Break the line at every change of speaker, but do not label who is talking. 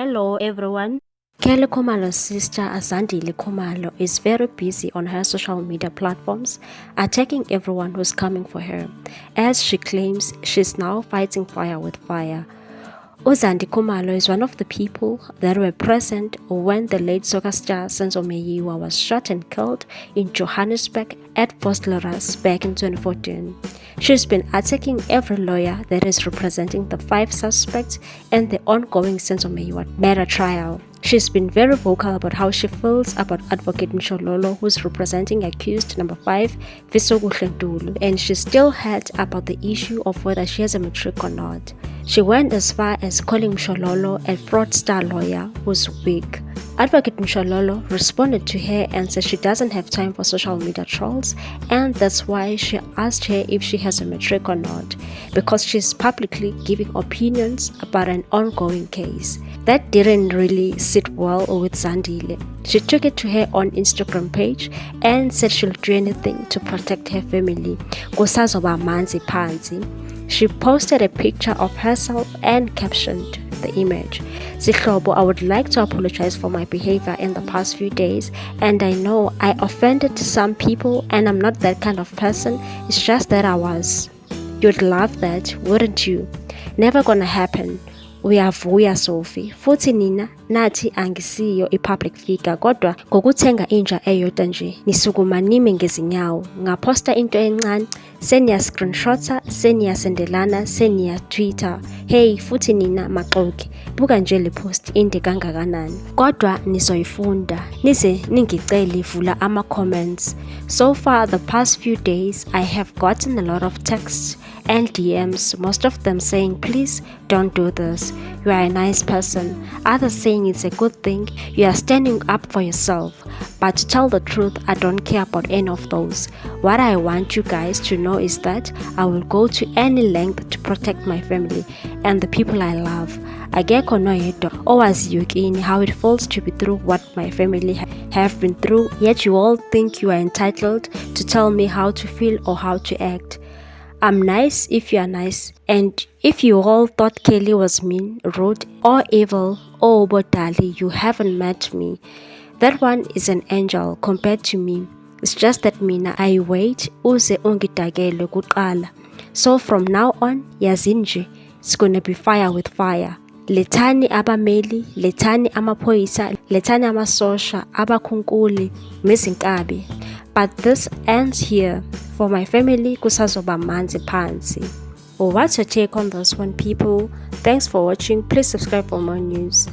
Hello everyone. Kelly Khumalo's sister Zandie Khumalo is very busy on her social media platforms, attacking everyone who's coming for her, as she claims she's now fighting fire with fire. Zandie Khumalo is one of the people that were present when the late soccer star Senzo Meyiwa was shot and killed in Johannesburg at Vosloorus back in 2014. She's been attacking every lawyer that is representing the 5 suspects in the ongoing Senzo Meyiwa murder trial. She's been very vocal about how she feels about Advocate Mshololo, who's representing accused number 5, Visokuhle Ntuli, and she's still hurt about the issue of whether she has a matric or not. She went as far as calling Mshololo a fraudster lawyer who's weak. Advocate Mshololo responded to her and said she doesn't have time for social media trolls, and that's why she asked her if she has a matric or not, because she's publicly giving opinions about an ongoing case. That didn't really sit well with Zandile. She took it to her own Instagram page and said she'll do anything to protect her family. Kusazoba manzi phansi. She posted a picture of herself and captioned the image. Sihlobo, I would like to apologize for my behavior in the past few days, and I know I offended some people and I'm not that kind of person. It's just that I was. You'd love that, wouldn't you? Never gonna happen. Uyavuya Sophie, futhi nina nathi angisiyo i-public figure, kodwa ngokuthenga inja eyodwa nje nisukuma nime ngezinyawo, ngaposta into encane, seniya screenshota, seniya sendelana, seniya Twitter. Hey futhi nina maxoki, buka nje le post inde kangakanani, kodwa nizoyifunda nize ningicele vula ama-comments. So far the past few days I have gotten a lot of texts and DMs, most of them saying please don't do this, you are a nice person, others saying it's a good thing, you are standing up for yourself. But to tell the truth, I don't care about any of those. What I want you guys to know is that I will go to any length to protect my family and the people I love. Akekho noyedwa owaziyokini how it feels to be through what my family have been through, yet you all think you are entitled to tell me how to feel or how to act. I'm nice if you are nice, and if you all thought Kelly was mean, rude, or evil, or bodali, you haven't met me. That one is an angel compared to me. It's just that mina I wait uze ungidagele kuqala. So from now on, yazinje, it's gonna be fire with fire. Lethani abameli, lethani amaphoyisa, lethani amasosha, abakhunkuli, mezinkabi. But this ends here. For my family, kusazoba manzi phansi. What's your take on this one, people? Thanks for watching. Please subscribe for more news.